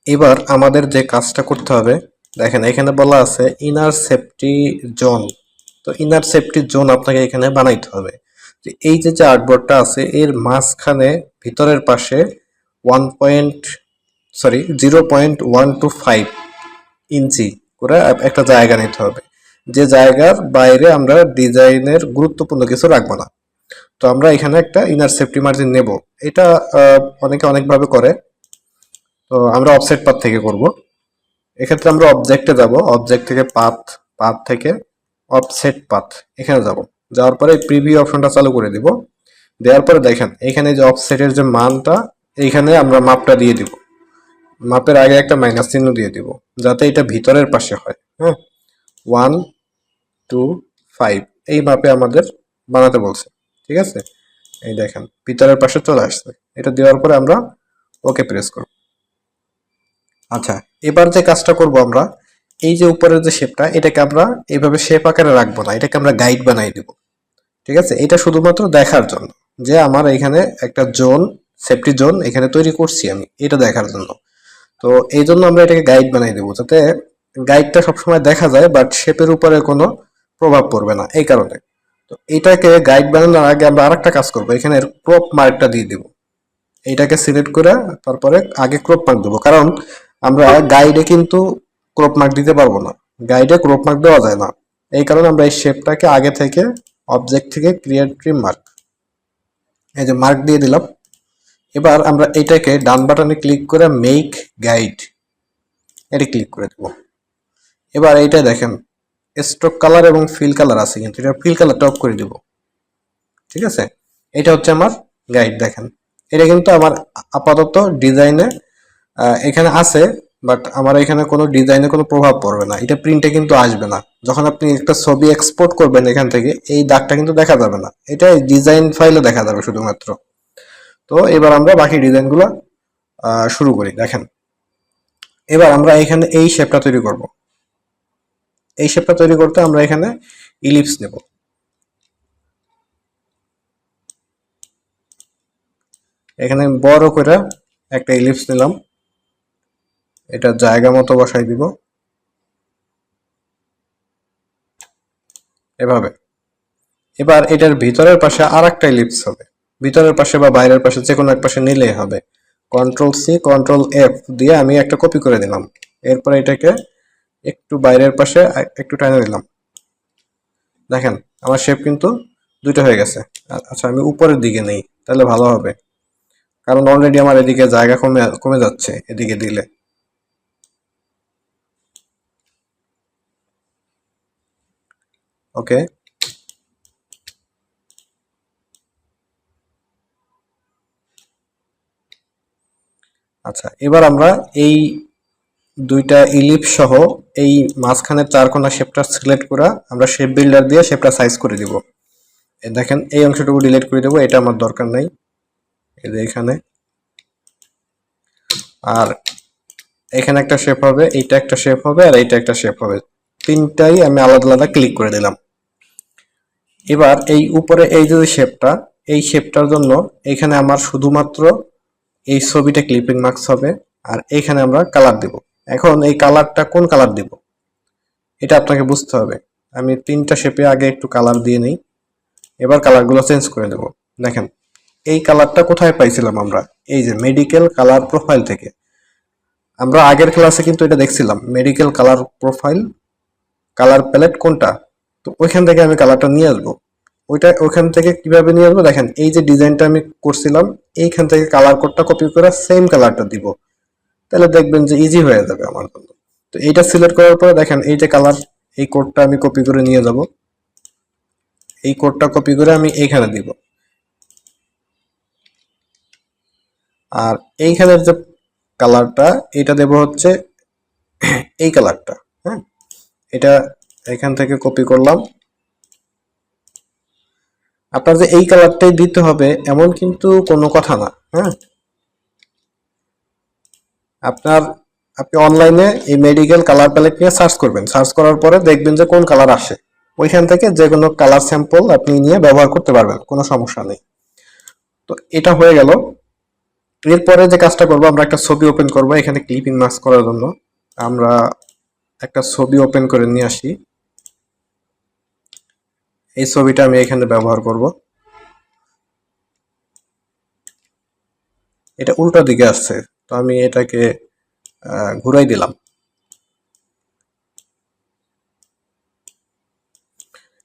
এবার আমাদের যে কাজটা করতে হবে, দেখেন এখানে বলা আছে ইনার সেফটি জোন। তো ইনার সেফটি জোন আপনাকে এখানে বানাইতে হবে। এই যে যে আর্টবোর্ডটা আছে এর মাঝখানে ভিতরের পাশে 0.125 ইঞ্চি করে একটা জায়গা নিতে হবে, যে জায়গার বাইরে আমরা ডিজাইনের গুরুত্বপূর্ণ কিছু রাখবো না। তো আমরা এখানে একটা ইনার সেফটি মার্জিন নেব। এটা অনেকে অনেকভাবে করে, তো আমরা অফসেট পাথ থেকে করব। এক্ষেত্রে আমরা অবজেক্টে যাব, অবজেক্ট থেকে পাথ, পাথ থেকে অফসেট পাথ, এখানে যাব। যাওয়ার পরে প্রিভিউ অপশনটা চালু করে দিব। দেওয়ার পরে দেখেন এখানে যে অফসেটের যে মানটা, এইখানে আমরা মাপটা দিয়ে দিব। মাপের আগে একটা মাইনাস চিহ্ন দিয়ে দিব, যাতে এটা ভিতরের পাশে হয়। হ্যাঁ, 125 এই মাপে আমাদের বানাতে বলছে। ঠিক আছে, এই দেখেন ভিতরের পাশে চলে আসছে। এটা দেওয়ার পরে আমরা ওকে প্রেস করব। আচ্ছা, এবার যে কাজটা করব আমরা, এই যে উপরের যে শেপটা, এটাকে আমরা এইভাবে শেপ আকারে রাখবো না, এটাকে আমরা গাইড বানাই দিব। ঠিক আছে, এটা শুধুমাত্র দেখার জন্য যে আমার এখানে একটা জোন, সেফটি জোন এখানে তৈরি করছি আমি, এটা দেখার জন্য। তো এই জন্য আমরা এটাকে গাইড বানাই দেবো, যাতে গাইডটা সবসময় দেখা যায় বাট শেপের উপরে কোনো প্রভাব পড়বে না, এই কারণে। তো এটাকে গাইড বানানোর আগে আমরা আরেকটা কাজ করবো, এখানে ক্রপ মার্কটা দিয়ে দিব। এইটাকে সিলেক্ট করে তারপরে আগে ক্রপ মার্ক দেবো, কারণ আমরা গাইডে কিন্তু ক্রপ মার্ক দিতে পারবো না, গাইডে ক্রপ মার্ক দেওয়া যায় না। এই কারণে আমরা এই শেপটাকে আগে থেকে অবজেক্ট থেকে ক্রিয়েট মার্ক, এই যে মার্ক দিয়ে দিলাম। এবার আমরা এটাকে ডান বাটনে ক্লিক করে মেক গাইড, এটা ক্লিক করে দেব। এবার এইটা দেখেন স্ট্রোক কালার এবং ফিল কালার আছে, কিন্তু এটা ফিল কালারটা অফ করে দিব। ঠিক আছে, এটা হচ্ছে আমার গাইড। দেখেন এটা কিন্তু আমার আপাতত ডিজাইনে এখানে আছে, বাট আমার এখানে কোনো ডিজাইনে কোনো প্রভাব পড়বে না, এটা প্রিন্টে কিন্তু আসবে না। যখন আপনি একটা ছবি এক্সপোর্ট করবেন এখান থেকে, এই দাগটা কিন্তু দেখা যাবে না, এটা ডিজাইন ফাইলে দেখা যাবে শুধুমাত্র। তো এবার আমরা বাকি ডিজাইনগুলো শুরু করি। দেখেন এবার আমরা এখানে এই শেপটা তৈরি করব। এই শেপটা তৈরি করতে আমরা এখানে ইলিপস নেব। এখানে বড় করে একটা ইলিপস নিলাম, এটা জায়গা মতো বসাই দিব এভাবে। এবার এটার ভিতরের পাশে আর একটা ইলিপস হবে, ভিতরের পাশে বা বাইরের পাশে যে কোনো এক পাশে নিলেই হবে। কন্ট্রোল সি কন্ট্রোল এফ দিয়ে আমি একটা কপি করে দিলাম। এরপর এটাকে একটু বাইরের পাশে একটু টানে দিলাম। দেখেন আমার শেপ কিন্তু দুইটা হয়ে গেছে। আচ্ছা, আমি উপরের দিকে নেই, তাহলে ভালো হবে, কারণ অলরেডি আমার এদিকে জায়গা কমে কমে যাচ্ছে এদিকে দিলে। ওকে, আচ্ছা এবার আমরা এই দুইটা ইলিপ সহ এই মাঝখানের চারকোনা শেপটা সিলেক্ট করে আমরা শেপ বিল্ডার দিয়ে শেপটা সাইজ করে দিব। দেখেন এই অংশটুকু ডিলিট করে দেবো, এটা আমার দরকার নাই। এই যে এখানে, আর এখানে একটা শেপ হবে, এইটা একটা শেপ হবে, আর এইটা একটা শেপ হবে, তিনটাই আমি আলাদা আলাদা ক্লিক করে দিলাম। এবার এই উপরে এই যে শেপটা, এই শেপটার জন্য এখানে আমার শুধুমাত্র এই ছবিটা ক্লিপিং মার্কস হবে, আর এখানে আমরা কালার দিব। এখন এই কালারটা কোন কালার দিব এটা আপনাকে বুঝতে হবে। আমি তিনটা শেপে আগে একটু কালার দিয়ে নিই, এবার কালারগুলো চেঞ্জ করে দেব। দেখেন এই কালারটা কোথায় পাইছিলাম আমরা, এই যে মেডিকেল কালার প্রোফাইল থেকে। আমরা আগের ক্লাসে কিন্তু এটা দেখছিলাম, medical colour profile colour palette কোনটা। তো ওইখান থেকে আমি কালারটা নিয়ে আসবো। ওইখান থেকে কিভাবে নিয়ে আসবো, দেখেন এই যে ডিজাইনটা আমি করছিলাম, এইখান থেকে কালার কোডটা কপি করে সেম কালারটা দিব, তাহলে দেখবেন যে ইজি হয়ে যাবে আমার জন্য। তো এইটা সিলেক্ট করার পরে দেখেন এই যে কালার, এই কোডটা আমি কপি করে নিয়ে যাব। এই কোডটা কপি করে আমি এইখানে দিব, আর এইখানের যে কালারটা এটা দেব হচ্ছে এই কালারটা। হ্যাঁ, এটা এখান থেকে কপি করলাম। আপনার যে এই কালারটাই দিতে হবে এমন কিন্তু কোনো কথা না। হ্যাঁ, আপনার আপনি অনলাইনে এই মেডিকেল কালার প্যালেট নিয়ে সার্চ করবেন, সার্চ করার পরে দেখবেন যে কোন কালার আসে, ওইখান থেকে যে কোনো কালার স্যাম্পল আপনি নিয়ে ব্যবহার করতে পারবেন, কোনো সমস্যা নেই। তো এটা হয়ে গেল। এরপরে যে কাজটা করব, আমরা একটা ছবি ওপেন করব এখানে ক্লিপিং মাস্ক করার জন্য। আমরা একটা ছবি ওপেন করে নিয়ে আসি। এই ছবিটা আমি এখানে ব্যবহার করব। এটা উল্টো দিকে আসছে, তো আমি এটাকে ঘুরাই দিলাম।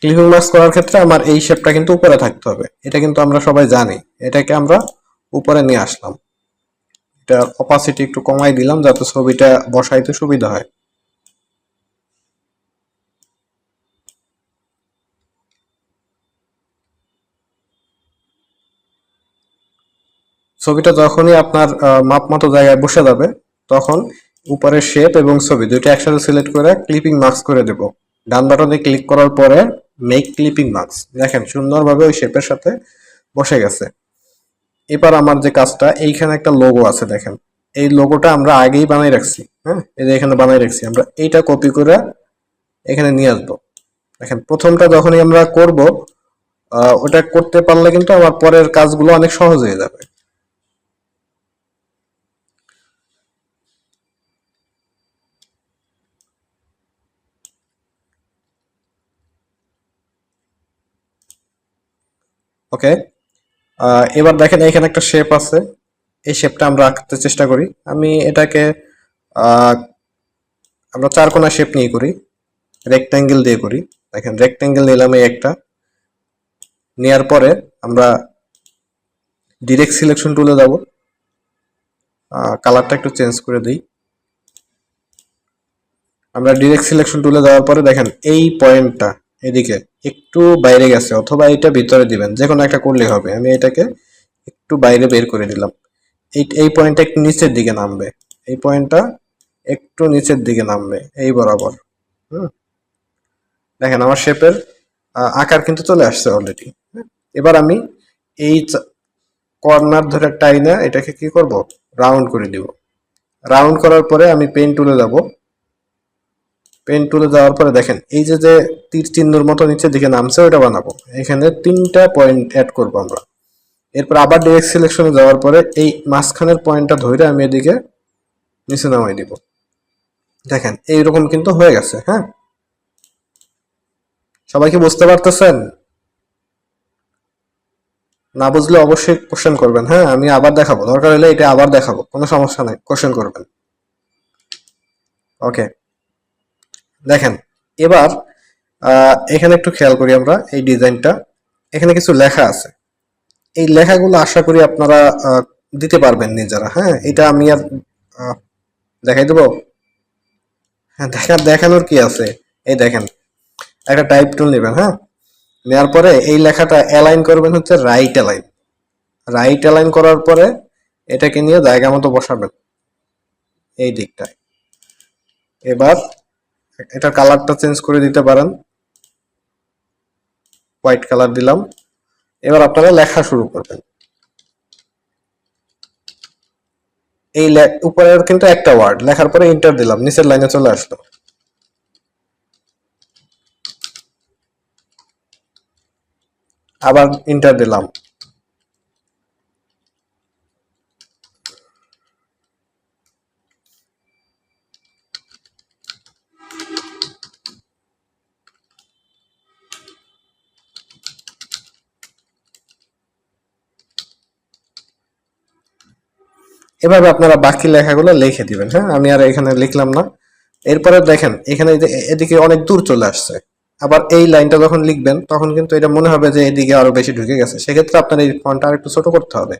ক্লিপিং মাস্ক করার ক্ষেত্রে আমার এই শেপটা কিন্তু উপরে থাকতে হবে, এটা কিন্তু আমরা সবাই জানি। এটাকে আমরা উপরে নিয়ে আসলাম, এটা অপাসিটি একটু কমাই দিলাম যাতে ছবিটা বসাইতে সুবিধা হয়। ছবিটা যখনই আপনার মাপ মতো জায়গায় বসে যাবে, তখন উপরের শেপ এবং ছবি দুইটা একসাথে সিলেক্ট করে ক্লিপিং মাস্ক করে দেব। ডান বাটনে ক্লিক করার পরে মেক ক্লিপিং মাস্ক, দেখেন সুন্দরভাবে ওই শেপের সাথে বসে গেছে। এবার আমার যে কাজটা, এইখানে একটা লোগো আছে দেখেন, এই লোগোটা আমরা আগেই বানাই রাখছি। হ্যাঁ, এই যে এখানে বানাই রাখছি, আমরা এইটা কপি করে এখানে নিয়ে আসবো। দেখেন প্রথমটা যখনই আমরা করব, ওটা করতে পারলে কিন্তু আমার পরের কাজগুলো অনেক সহজ হয়ে যাবে। ওকে, এবার দেখেন এখানে একটা শেপ আছে, এই শেপটা আমরা আঁকতে চেষ্টা করি। আমি এটাকে আহ, আমরা চারকোনা শেপ নিয়ে করি, রেক্ট্যাঙ্গেল দিয়ে করি। দেখেন রেক্ট্যাঙ্গেল নিলাম এই একটা, নেওয়ার পরে আমরা ডিরেক্ট সিলেকশন টুলে যাব, কালারটা একটু চেঞ্জ করে দিই। আমরা ডিরেক্ট সিলেকশন টুলে যাওয়ার পরে দেখেন এই পয়েন্টটা এদিকে একটু বাইরে গেছে, অথবা এটা ভিতরে দিবেন, যে কোনো একটা করলেই হবে। আমি এটাকে একটু বাইরে বের করে দিলাম। এই পয়েন্টটা একটু নিচের দিকে নামবে, এই পয়েন্টটা একটু নিচের দিকে নামবে এই বরাবর। হুম, দেখেন আমার শেপের আকার কিন্তু চলে আসছে অলরেডি। এবার আমি এই কর্নার ধরে টাইনা এটাকে কি করব, রাউন্ড করে দিব। রাউন্ড করার পরে আমি পেন টুলে যাব। পেন টুলে যাওয়ার পরে দেখেন এই যে যে তীর চিহ্নর মতো নিচের দিকে নামছে ওটা বানাবো। এখানে তিনটা পয়েন্ট অ্যাড করব আমরা। এরপর আবার ডিরেক্ট সিলেকশনে যাওয়ার পরে এই মাঝখানের পয়েন্টটা ধরে আমি এদিকে নিচে নামাই দিব। দেখেন এইরকম কিন্তু হয়ে গেছে। হ্যাঁ, সবাই কি বুঝতে পারতেছেন? না বুঝলে অবশ্যই কোশ্চেন করবেন। হ্যাঁ, আমি আবার দেখাবো, দরকার হলে এটা আবার দেখাবো, কোনো সমস্যা নাই, কোশ্চেন করবেন। ওকে, দেখেন এবার এখানে একটু খেয়াল করি আমরা এই ডিজাইনটা, এখানে কিছু লেখা আছে। এই লেখাগুলো আশা করি আপনারা দিতে পারবেন নিজেরা। হ্যাঁ, এটা আমি আর আহ, দেখাই দেবো। হ্যাঁ, দেখানোর কি আছে, এই দেখেন একটা টাইপ টুল নেবেন। হ্যাঁ, নেওয়ার পরে এই লেখাটা অ্যালাইন করবেন হচ্ছে রাইট অ্যালাইন। রাইট অ্যালাইন করার পরে এটাকে নিয়ে জায়গা মতো বসাবেন এই দিকটায়। এবার এটার কালারটা চেঞ্জ করে দিতে পারেন, হোয়াইট কালার দিলাম। এবার আপনারা লেখা শুরু করবেন। এই উপরের কিন্তু একটা ওয়ার্ড লেখার পরে ইন্টার দিলাম, নিচের লাইনে চলে আসলো। আবার ইন্টার দিলাম। এভাবে আপনারা বাকি লেখাগুলো লিখে দিবেন। হ্যাঁ, আমি আর এখানে লিখলাম না। এরপরে দেখেন এখানে এদিকে অনেক দূর চলে আসছে। আবার এই লাইনটা যখন লিখবেন তখন কিন্তু এটা মনে হবে যে এদিকে আরো বেশি ঢুকে গেছে, সেক্ষেত্রে আপনার এই ফন্টটা আর একটু ছোট করতে হবে।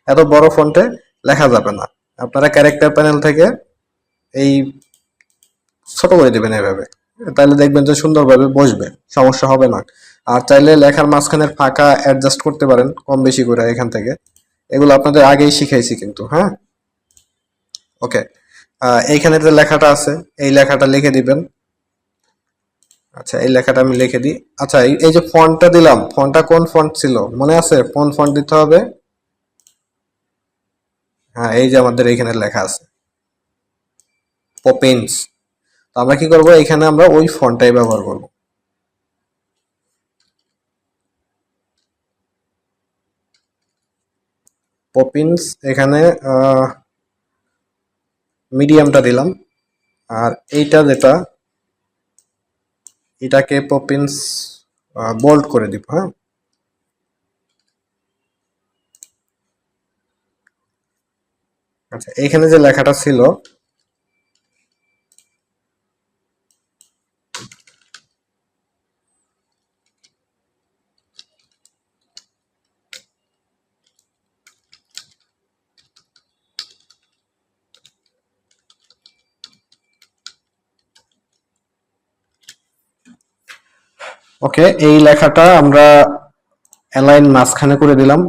এত বড় ফন্টে লেখা যাবে না। আপনারা ক্যারেক্টার প্যানেল থেকে এই ছোট করে দিবেন এভাবে, তাহলে দেখবেন যে সুন্দরভাবে বসবে, সমস্যা হবে না। আর চাইলে লেখার মাঝখানের ফাঁকা অ্যাডজাস্ট করতে পারেন কম বেশি করে এখান থেকে, এগুলো আপনাদের আগেই শিখাইছি কিন্তু। হ্যাঁ, ওকে, এইখানে যে লেখাটা আছে এই লেখাটা লিখে দিবেন। আচ্ছা, এই লেখাটা আমি লিখে দিই। আচ্ছা, এই যে ফন্টটা দিলাম, ফন্টটা কোন ফন্ট ছিল মনে আছে? কোন ফন্ট দিতে হবে? হ্যাঁ, এই যে আমাদের এইখানে লেখা আছে পপিন্স। তো আমরা কি করব, এখানে আমরা ওই ফন্টটাই ব্যবহার করব। পপিন্স এখানে মিডিয়ামটা দিলাম, আর এইটা যেটা এটাকে পপিন্স বোল্ড করে দিব। হ্যাঁ, আচ্ছা এইখানে যে লেখাটা ছিল ওকে, এই লেখাটা আমরা অ্যালাইন মাঝখানে করে দিলাম,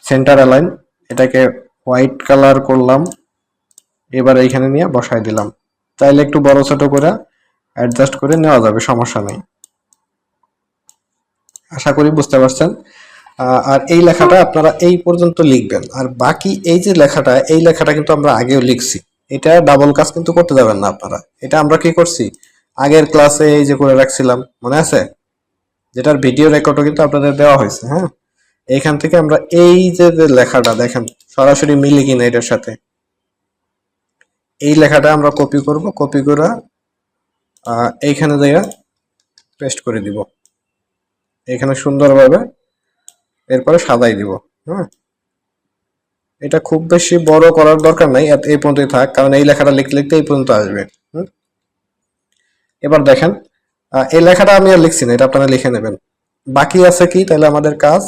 সেন্টার অ্যালাইন। এটাকে হোয়াইট কালার করলাম, এবার এইখানে নিয়ে বসাই দিলাম। চাইলে একটু বড় ছোট করে অ্যাডজাস্ট করে নেওয়া যাবে, সমস্যা নেই। আশা করি বুঝতে পারছেন। আর এই লেখাটা আপনারা এই পর্যন্ত লিখবেন, আর বাকি এই যে লেখাটা, এই লেখাটা কিন্তু আমরা আগেও লিখছি। এটা ডাবল কাজ কিন্তু করতে যাবেন না আপনারা। এটা আমরা কি করছি, আগের ক্লাসে এই যে করে রাখছিলাম, মনে আছে? যেটার ভিডিও রেকর্ডও কিন্তু আপনাদের দেওয়া হয়েছে। হ্যাঁ, এইখান থেকে আমরা এই যে যে লেখাটা দেখেন সরাসরি মিলে কিনা এটার সাথে, এই লেখাটা আমরা কপি করব, কপি করে এইখানে জায়গা পেস্ট করে দিব, এখানে সুন্দরভাবে, এরপরে সাদাই দিব। হ্যাঁ, এটা খুব বেশি বড় করার দরকার নাই, এই পর্যন্তই থাক, কারণ এই লেখাটা লিখতে লিখতে এই পর্যন্ত আসবে। হুম, এবার দেখেন এই লেখাটা আমি আর লিখছি না, এটা আপনারা লিখে নেবেন। বাকি আছে কি তাহলে আমাদের কাজ,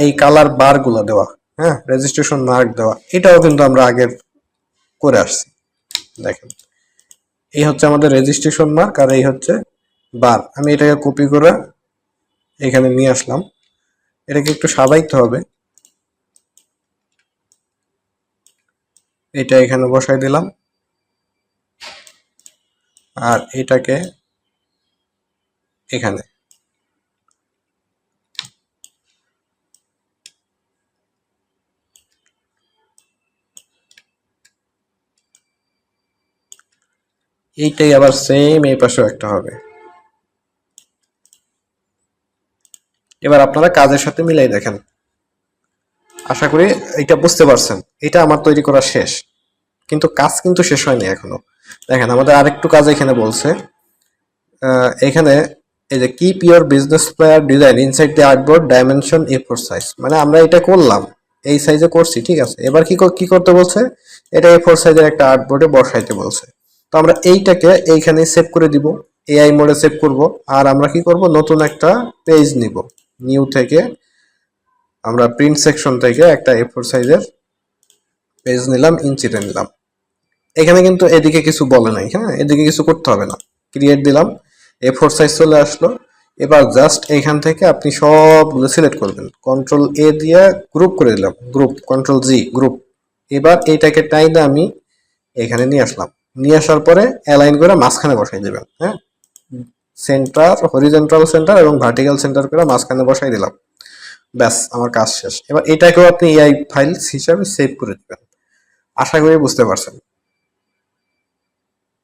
এই কালার বার গুলা দেওয়া, হ্যাঁ, রেজিস্ট্রেশন মার্ক দেওয়া, এটাও কিন্তু আমরা আগে করে আসছি। দেখেন এই হচ্ছে আমাদের রেজিস্ট্রেশন মার্ক, আর এই হচ্ছে বার। আমি এটাকে কপি করে এখানে নিয়ে আসলাম, এটাকে একটু সাজাইতে হবে। এটা এখানে বসাই দিলাম, আর এটাকে এখানে। এইটাই আবার সেম এই পাশেও একটা হবে। এবার আপনারা কাজের সাথে মিলাই দেখেন। আশা করি এটা বুঝতে পারছেন। এটা আমার তৈরি করা শেষ, কিন্তু কাজ কিন্তু শেষ হয়নি এখনো। দেখেন আমাদের আরেকটু কাজ এখানে বলছে, এখানে এই যে keep your business flyer design inside the artboard dimension এ4 সাইজ, মানে আমরা এটা করলাম, এই সাইজে করছি, ঠিক আছে। এবার কি করতে বলছে, এটা এ4 সাইজের একটা আর্টবোর্ডে বসাইতে বলছে। তো আমরা এইটাকে এইখানে সেভ করে দিব, এআই মোডে সেভ করব। আর আমরা কি করব, নতুন একটা পেজ নিব, নিউ থেকে আমরা প্রিন্ট সেকশন থেকে একটা এ4 সাইজের পেজ নিলাম, ইঞ্চিতে নিলাম। এখানে কিন্তু এদিকে কিছু বলে নাই, হ্যাঁ, এদিকে কিছু করতে হবে না। ক্রিয়েট দিলাম, এ4 সাইজ চলে আসলো। এবার জাস্ট এখান থেকে আপনি সবগুলো সিলেক্ট করবেন, কন্ট্রোল এ দিয়ে গ্রুপ করে দিলাম, গ্রুপ, কন্ট্রোল জি, গ্রুপ। এবার এইটাকে টাইনে আমি এখানে নিয়ে আসলাম, নিয়ে আসার পরে অ্যালাইন করে মাঝখানে বসাই দেবেন। হ্যাঁ, সেন্টার, হরিজন্টাল সেন্টার এবং ভার্টিক্যাল সেন্টার করে মাঝখানে বসাই দিলাম। ব্যাস, আমার কাজ শেষ। এবার এটাকেও আপনি এআই ফাইলস হিসাবে সেভ করে দিবেন। আশা করি বুঝতে পারছেন।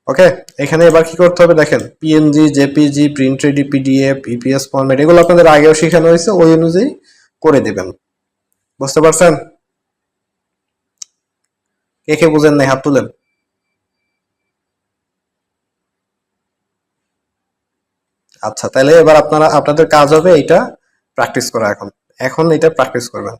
ওকে, এখানে এবার কি করতে হবে দেখেন, PNG, JPG, print ready, PDF, EPS format, এগুলো আপনাদের আগেও শেখানো হয়েছে, ওই অনুযায়ী করে দিবেন। বুঝতে পারছেন? কে কে বুঝেন নাই হাত তুলেন। আচ্ছা, তাহলে এবার আপনাদের কাজ হবে এটা প্র্যাকটিস করা। এখন এখন এটা প্র্যাকটিস করবেন।